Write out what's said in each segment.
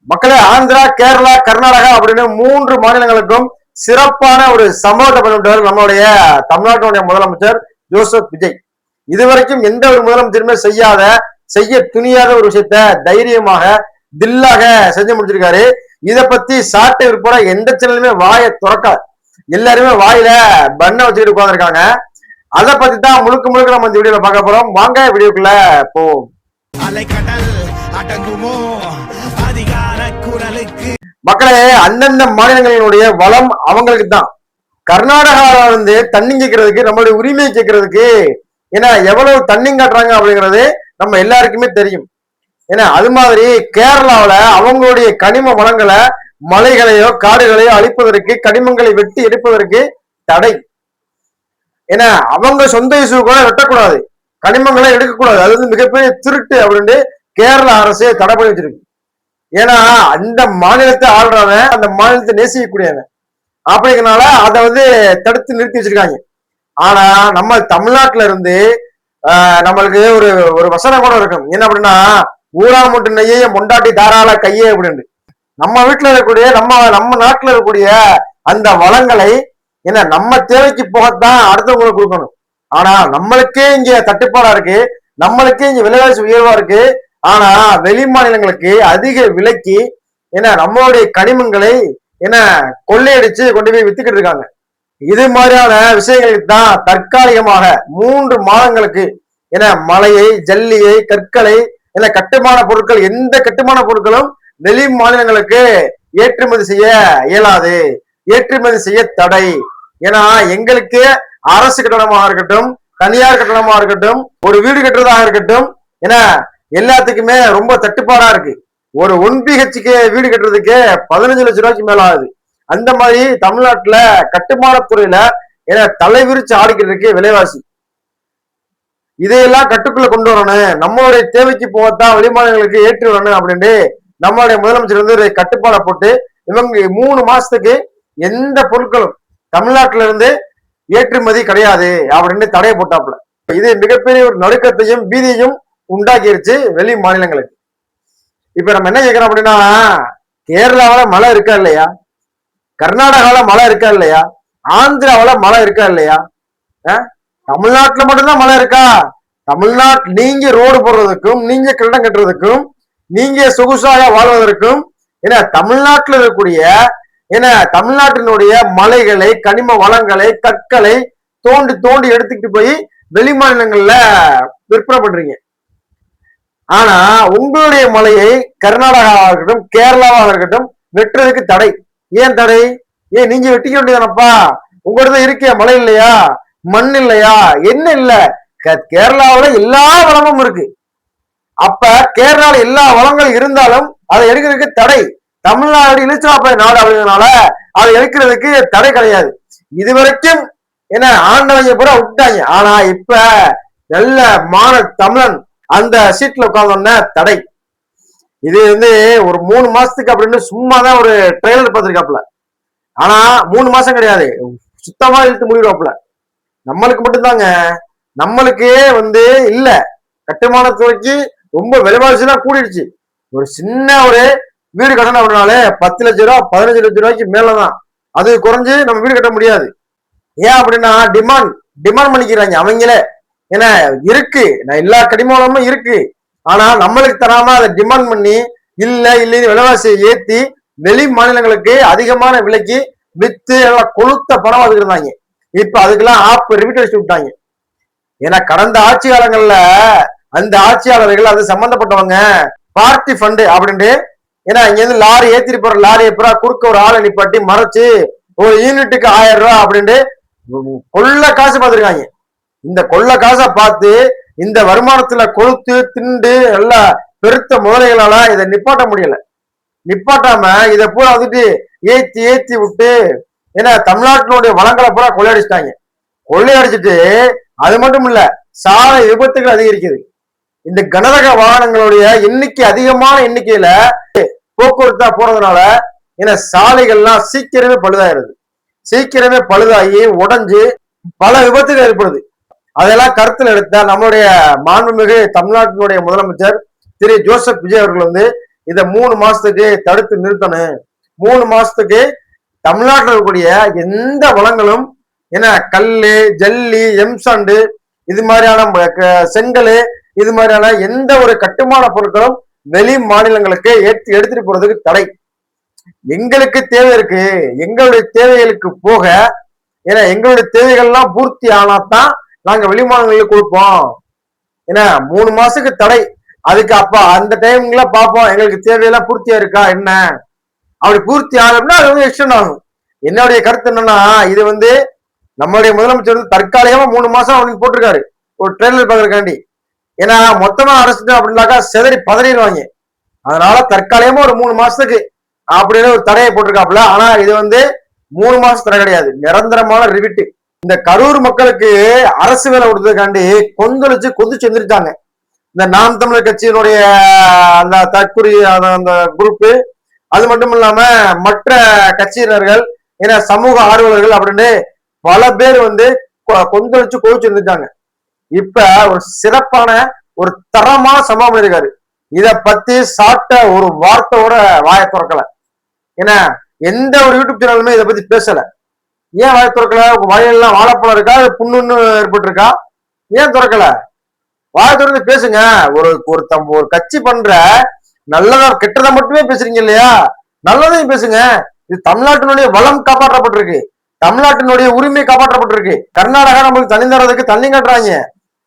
மக்களே, ஆந்திரா, கேரளா, கர்நாடகா அப்படின்னு 3 மாநிலங்களுக்கும் சிறப்பான ஒரு சம்பவத்தை பண்ணிவிட்டார் நம்மளுடைய தமிழ்நாட்டுடைய முதலமைச்சர் ஜோசப் விஜய். இதுவரைக்கும் எந்த ஒரு முதலமைச்சருமே செய்ய துணியாத ஒரு விஷயத்த தைரியமாக தில்லாக செஞ்சு முடிச்சிருக்காரு. இத பத்தி சாட்டை உட்பட எந்த சேனலுமே வாயை துறக்க, எல்லாருமே வாயில பண்ண வச்சுக்கிட்டு உட்கார்ந்துருக்காங்க. அதை பத்தி தான் முழுக்க முழுக்க நம்ம இந்த வீடியோல பார்க்க போறோம். வாங்க வீடியோக்குள்ள போவோம். மக்களே, அந்தந்த மாநிலங்களினுடைய வளம் அவங்களுக்கு தான். கர்நாடகாவில வந்து தண்ணி கேட்கறதுக்கு, நம்மளுடைய உரிமையை கேட்கறதுக்கு ஏன்னா எவ்வளவு தண்ணி காட்டுறாங்க அப்படிங்கிறது நம்ம எல்லாருக்குமே தெரியும். ஏன்னா அது மாதிரி கேரளாவில அவங்களுடைய கனிம வளங்களை, மலைகளையோ காடுகளையோ அழிப்பதற்கு, கனிமங்களை வெட்டி எடுப்பதற்கு தடை. ஏன்னா அவங்க சொந்த இசு கூட வெட்டக்கூடாது, கனிமங்களை எடுக்கக்கூடாது, அது வந்து மிகப்பெரிய திருட்டு அப்படின்ட்டு கேரள அரசு தடை பண்ணி வச்சிருக்கு. ஏன்னா அந்த மாநிலத்தை ஆள்றவன் அந்த மாநிலத்தை நேசிக்கக்கூடியவன் அப்படிங்கிறனால அதை வந்து தடுத்து நிறுத்தி வச்சிருக்காங்க. ஆனா நம்ம தமிழ்நாட்டுல இருந்து நம்மளுக்கு ஒரு ஒரு வசனம் கூட இருக்கும். என்ன அப்படின்னா, ஊரா முட்டு நெய்ய மொண்டாட்டி தாராள கையே அப்படின்னு. நம்ம வீட்டுல இருக்கக்கூடிய நம்ம நாட்டுல இருக்கக்கூடிய அந்த வளங்களை என்ன நம்ம தேவைக்கு போகத்தான் அடுத்தவங்களுக்கு கொடுக்கணும். ஆனா நம்மளுக்கே இங்க தட்டுப்பாடா இருக்கு, நம்மளுக்கே இங்க விலைவாசி உயர்வா இருக்கு. ஆனா வெளி மாநிலங்களுக்கு அதிக விலைக்கு என்ன நம்மளுடைய கனிமங்களை என்ன கொள்ளையடிச்சு கொண்டு போய் வித்துக்கிட்டு இருக்காங்க. இது மாதிரியான விஷயங்களுக்கு தான் தற்காலிகமாக 3 மாதங்களுக்கு என மலையை, ஜல்லியை, கற்களை, என கட்டுமான பொருட்கள், எந்த கட்டுமான பொருட்களும் வெளி மாநிலங்களுக்கு ஏற்றுமதி செய்ய இயலாது, ஏற்றுமதி செய்ய தடை. ஏன்னா எங்களுக்கு அரசு கட்டணமாக இருக்கட்டும், தனியார் கட்டணமாக இருக்கட்டும், ஒரு வீடு கட்டுறதாக இருக்கட்டும், ஏன்னா எல்லாத்துக்குமே ரொம்ப தட்டுப்பாடா இருக்கு. ஒரு 1 BHK வீடு கட்டுறதுக்கு 15 லட்சம் ரூபாய்க்கு மேல ஆகுது. அந்த மாதிரி தமிழ்நாட்டுல கட்டுமானத்துறையில ஏன்னா தலைவிரிச்சு ஆடிக்கிட்டு இருக்கு விலைவாசி. இதையெல்லாம் கட்டுக்குள்ள கொண்டு வரணும், நம்மளுடைய தேவைக்கு போகத்தான் வெளிமாநிலங்களுக்கு ஏற்றி வரணும் அப்படின்ட்டு நம்மளுடைய முதலமைச்சர் வந்து ஒரு கட்டுப்பாடை போட்டு இவங்க 3 மாசத்துக்கு எந்த பொருட்களும் தமிழ்நாட்டுல இருந்து ஏற்றுமதி கிடையாது அப்படின்னு தடையை போட்டாப்புல. இது மிகப்பெரிய ஒரு நடுக்கத்தையும் பீதியையும் உண்டாக்கிருச்சு வெளி மாநிலங்களுக்கு. இப்ப நம்ம என்ன கேட்கிறோம் அப்படின்னா, கேரளாவில மழை இருக்கா இல்லையா, கர்நாடகாவில மழை இருக்கா இல்லையா, ஆந்திராவில மழை இருக்கா இல்லையா, தமிழ்நாட்டுல மட்டும்தான் மழை இருக்கா? தமிழ்நாட்டு நீங்க ரோடு போடுறதுக்கும், நீங்க கட்டடம் கட்டுறதுக்கும், நீங்க சொகுசாக வாழ்வதற்கும் ஏன்னா தமிழ்நாட்டில் இருக்கக்கூடிய ஏன்னா தமிழ்நாட்டினுடைய மலைகளை, கனிம வளங்களை, கற்களை தோண்டி தோண்டி எடுத்துக்கிட்டு போய் வெளி மாநிலங்கள்ல விற்பனை பண்றீங்க. ஆனா உங்களுடைய மலையை கர்நாடகாவாக இருக்கட்டும், கேரளாவாக இருக்கட்டும் வெட்டுறதுக்கு தடை. ஏன் தடை? ஏன் நீங்க வெட்டிக்க வேண்டியதானப்பா? உங்கள்கிட்ட இருக்க மலை இல்லையா, மண் இல்லையா, என்ன இல்ல? கேரளாவில எல்லா வளமும் இருக்கு. அப்ப கேரளாவில் எல்லா வளங்களும் இருந்தாலும் அதை எடுக்கிறதுக்கு தடை. தமிழ்நாடு இழுச்சாப்பை நாடு அப்படிங்கிறதுனால அதை எடுக்கிறதுக்கு தடை கிடையாது. இதுவரைக்கும் என்ன ஆண்டவங்க பூரா விட்டாங்க. ஆனா இப்ப நல்ல தமிழன் அந்த சீட்ல உட்கார்ந்தோம்னா தடை. இது வந்து ஒரு 3 மாசத்துக்கு அப்படின்னு சும்மாதான் ஒரு ட்ரெய்லர் பார்த்திருக்காப்புல. ஆனா 3 மாசம் கிடையாது, சுத்தமா இழுத்து முடிவாப்புல. நம்மளுக்கு மட்டும்தாங்க, நம்மளுக்கே வந்து இல்ல, கட்டுமானத்துறைக்கு ரொம்ப விலைவாசி தான் கூடிடுச்சு. ஒரு சின்ன ஒரு வீடு கட்டணும் அப்படின்னாலே 10 லட்சம் ரூபா, 15 லட்சம் ரூபாய்க்கு மேலதான். அது குறைஞ்சு நம்ம வீடு கட்ட முடியாது. ஏன் அப்படின்னா டிமாண்ட் பண்ணிக்கிறாங்க அவங்களே. ஏன்னா இருக்கு, நான் எல்லா கனிமவளமும் இருக்கு, ஆனா நம்மளுக்கு தராம அதை டிமாண்ட் பண்ணி இல்லைன்னு விலைவாசியை ஏத்தி வெளி மாநிலங்களுக்கு அதிகமான விலைக்கு வித்து எல்லாம் கொளுத்த பணம் அதுக்கு இருந்தாங்க. இப்ப அதுக்கெல்லாம் ரிப்பீட் அடிச்சு விட்டாங்க. ஏன்னா கடந்த ஆட்சி காலங்கள்ல அந்த ஆட்சியாளர்கள் அது சம்பந்தப்பட்டவங்க பார்ட்டி ஃபண்டு அப்படின்ட்டு ஏன்னா இங்க இருந்து லாரி ஏத்திட்டு போற லாரியை பூரா குறுக்க ஒரு ஆளை நிப்பாட்டி மறைச்சு ஒரு யூனிட்டுக்கு 1000 ரூபாய் அப்படின்ட்டு கொள்ள காசு பார்த்துருக்காங்க. இந்த கொள்ள காசை பார்த்து இந்த வருமானத்துல கொளுத்து திண்டு எல்லா பெருத்த முதலைகளால இதை நிப்பாட்ட முடியல. நிப்பாட்டாம இதை பூரா வந்துட்டு ஏத்தி விட்டு ஏன்னா தமிழ்நாட்டினுடைய வளங்களை பூரா கொள்ளையடிச்சிட்டாங்க. கொள்ளையடிச்சிட்டு அது மட்டும் இல்ல, சாலை விபத்துகள் அதிகரிக்குது. இந்த கனரக வாகனங்களுடைய எண்ணிக்கை அதிகமான எண்ணிக்கையில போக்குவரத்தா போறதுனால ஏன்னா சாலைகள்லாம் சீக்கிரமே பழுதாயிருது. சீக்கிரமே பழுதாகி உடைஞ்சு பல விபத்துகள் ஏற்படுது. அதெல்லாம் கருத்தில் எடுத்த நம்மளுடைய மாண்புமிகு தமிழ்நாட்டினுடைய முதலமைச்சர் திரு ஜோசப் விஜய் அவர்கள் வந்து இத 3 மாசத்துக்கு தடுத்து நிறுத்தணும். 3 மாசத்துக்கு தமிழ்நாட்டில் இருக்கக்கூடிய எந்த வளங்களும் ஏன்னா கல்லு, ஜல்லி, எம்சாண்டு, இது மாதிரியான செங்கல், இது மாதிரியான எந்த ஒரு கட்டுமான பொருட்களும் வெளி மாநிலங்களுக்கு எடுத்துட்டு போறதுக்கு தடை. எங்களுக்கு தேவை இருக்கு, எங்களுடைய தேவைகளுக்கு போக ஏன்னா எங்களுடைய தேவைகள்லாம் பூர்த்தி ஆனாதான் நாங்க வெளி மாநிலங்களுக்கு கொடுப்போம். ஏன்னா 3 மாசத்துக்கு தடை. அதுக்கு அப்ப அந்த டைம்ல பார்ப்போம் எங்களுக்கு தேவையெல்லாம் பூர்த்தியா இருக்கா என்ன. அப்படி பூர்த்தி ஆகணும்னா அது வந்து எக்ஸ்டெண்ட் ஆகும். என்னுடைய கருத்து என்னன்னா, இது வந்து நம்மளுடைய முதலமைச்சர் வந்து தற்காலிகமா 3 மாசம் அவனுக்கு போட்டிருக்காரு ஒரு ட்ரெயிலர் பாக்குறதுக்காண்டி. ஏன்னா மொத்தமா அரசு அப்படின்னாக்கா செதறி பதறிடுவாங்க. அதனால தற்காலிகமா ஒரு 3 மாசத்துக்கு அப்படின்னு ஒரு தடையை போட்டிருக்காப்புல. ஆனா இது வந்து 3 மாசம் தடை கிடையாது, நிரந்தரமான ரிவிட்டு. இந்த கரூர் மக்களுக்கு அரசு வேலை கொடுத்ததுக்காண்டி கொதிச்சு எந்திரிச்சாங்க இந்த நாம் தமிழர் கட்சியினுடைய அந்த தற்குறி அந்த குரூப்பு. அது மட்டும் இல்லாம மற்ற கட்சியினர்கள், ஏன்னா சமூக ஆர்வலர்கள் அப்படின்னு பல பேர் வந்து கொதிச்சு இருந்துட்டாங்க. இப்ப ஒரு சிறப்பான ஒரு தரமான சம்பவம் இருக்காரு. இத பத்தி சாட்ட ஒரு வார்த்தையோட வாய திறக்கல. ஏன்னா எந்த ஒரு யூடியூப் சேனலுமே இதை பத்தி பேசல. ஏன் வாய திறக்கல? வாயெல்லாம் வாழைப்பழம் இருக்கா, புண்ணுன்னு ஏற்பட்டு இருக்கா? ஏன் திறக்கல? வாய திறந்து பேசுங்க. ஒரு கட்சி பண்ற நல்லதா கெட்டதை மட்டுமே பேசுறீங்க இல்லையா? நல்லதையும் பேசுங்க. இது தமிழ்நாட்டினுடைய வளம் காப்பாற்றப்பட்டிருக்கு, தமிழ்நாட்டினுடைய உரிமை காப்பாற்றப்பட்டிருக்கு. கர்நாடகா நமக்கு தண்ணி தரதுக்கு தண்ணி கட்டுறாங்க.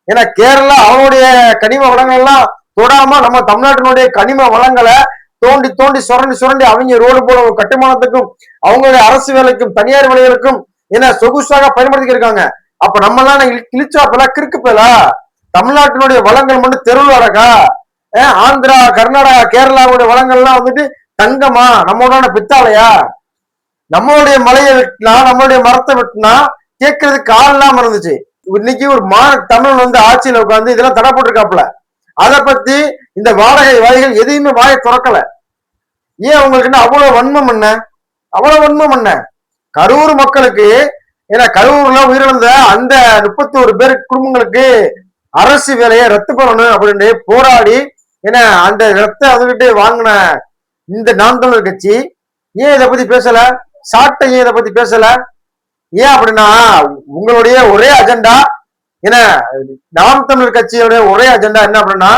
ஏன்னா கேரளா அவனுடைய கனிம வளங்கள் எல்லாம் தொடாம நம்ம தமிழ்நாட்டினுடைய கனிம வளங்களை தோண்டி சுரண்டி அவங்க ரோடு போல கட்டுமானத்துக்கும் அவங்களுடைய அரசு வேலைக்கும் தனியார் வேலைகளுக்கும் ஏன்னா சொகுசாக பயன்படுத்தி இருக்காங்க. அப்ப நம்ம எல்லாம் கிழிச்சாப்பல கிறுக்கு பேலா? தமிழ்நாட்டினுடைய வளங்கள் மட்டும் தெருவில் வரக்கா? ஆந்திரா, கர்நாடகா, கேரளாவுடைய வளங்கள் எல்லாம் வந்துட்டு தங்கமா? நம்மளோட பித்தாளையா? நம்மளுடைய மலையை வெட்டினா, நம்மளுடைய மரத்தை வெட்டினா கேட்கறதுக்கு ஆள் இல்லாம இருந்துச்சு. இன்னைக்கு ஒரு தமிழ் வந்து ஆட்சியில உட்காந்து இதெல்லாம் தடை போட்டிருக்காப்புல. அதை பத்தி இந்த வாடகை வாய்கள் எதையுமே வாயை திறக்கல. ஏன் உங்களுக்கு அவ்வளவு வன்மம் என்ன? கரூர் மக்களுக்கு ஏன்னா கரூர்ல உயிரிழந்த அந்த 31 பேர் குடும்பங்களுக்கு அரசு வேலையை ரத்து பண்ணணும் அப்படின்னு போராடி ஏன்னா அந்த ரத்த அதுகிட்டு வாங்கின இந்த நாம் தமிழர் கட்சி ஏன் இதை பத்தி பேசல? சாட்டை ஏன் இதை பத்தி பேசல? ஏன் அப்படின்னா உங்களுடைய ஒரே அஜெண்டா ஏன்னா நாம் தமிழர் கட்சியோடைய ஒரே அஜெண்டா என்ன அப்படின்னா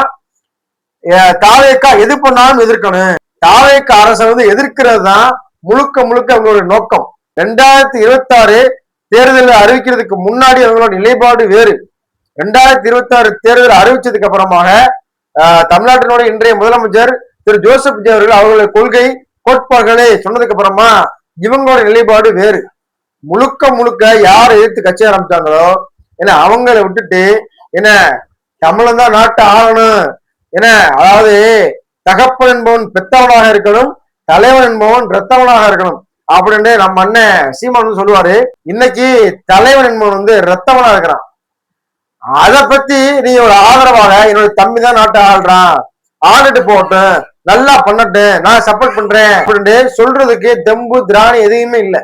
தாவேக்கா எது பண்ணாலும் எதிர்க்கணும். தாவேக்கா அரசை வந்து எதிர்க்கிறது தான் முழுக்க அவங்களுடைய நோக்கம். 2026 தேர்தலில் அறிவிக்கிறதுக்கு முன்னாடி அவங்களோட நிலைப்பாடு வேறு. 2026 தேர்தல் அறிவிச்சதுக்கு அப்புறமாக தமிழ்நாட்டினுடைய இன்றைய முதலமைச்சர் திரு ஜோசப் விஜய் அவர்கள் அவர்களுடைய கொள்கை கோட்பாடுகளை சொன்னதுக்கு அப்புறமா இவங்களோட நிலைப்பாடு வேறு. முழுக்க யாரை எதிர்த்து கட்சி ஆரம்பிச்சாங்களோ ஏன்னா அவங்களை விட்டுட்டு என்ன தமிழன் தான் நாட்டை ஆளணும், ஏன்னா அதாவது தகப்பன் என்பவன் பெத்தவனாக இருக்கணும், தலைவன் என்பவன் ரத்தவனாக இருக்கணும் அப்படின்னு நம்ம அண்ணன் சீமான் சொல்லுவாரு. இன்னைக்கு தலைவன் என்பவன் வந்து ரத்தவனா இருக்கிறான். அதை பத்தி நீ ஒரு ஆதரவாக என்னோட தம்பி தான் நாட்டை ஆள்றான், ஆளுட்டு போகட்டும், நல்லா பண்ணட்டும், நான் சப்போர்ட் பண்றேன் அப்படின்னு சொல்றதுக்கு தெம்பு திராணி எதையுமே இல்லை.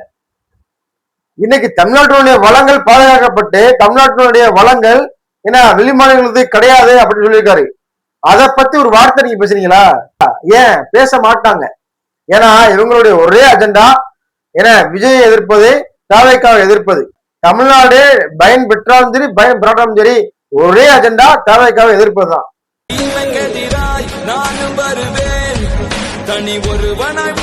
இன்னைக்கு தமிழ்நாட்டினுடைய வளங்கள் பாதுகாக்கப்பட்டு தமிழ்நாட்டினுடைய வளங்கள் ஏன்னா வெளிமாநிலங்களுக்கு கிடையாது அப்படின்னு சொல்லியிருக்காரு. அதை பத்தி ஒரு வார்த்தை நீங்க பேசுறீங்களா? ஏன் பேச மாட்டாங்க? ஏன்னா இவங்களுடைய ஒரே அஜெண்டா ஏன்னா விஜயை எதிர்ப்பது, தாவேக்காவை எதிர்ப்பது. தமிழ்நாடு பயன் பெற்றாலும் சரி பயன் பெறாலும் சரி ஒரே அஜெண்டா தாவேக்காவை எதிர்ப்பதுதான். நானும் வருவேன் தனி ஒருவனாய்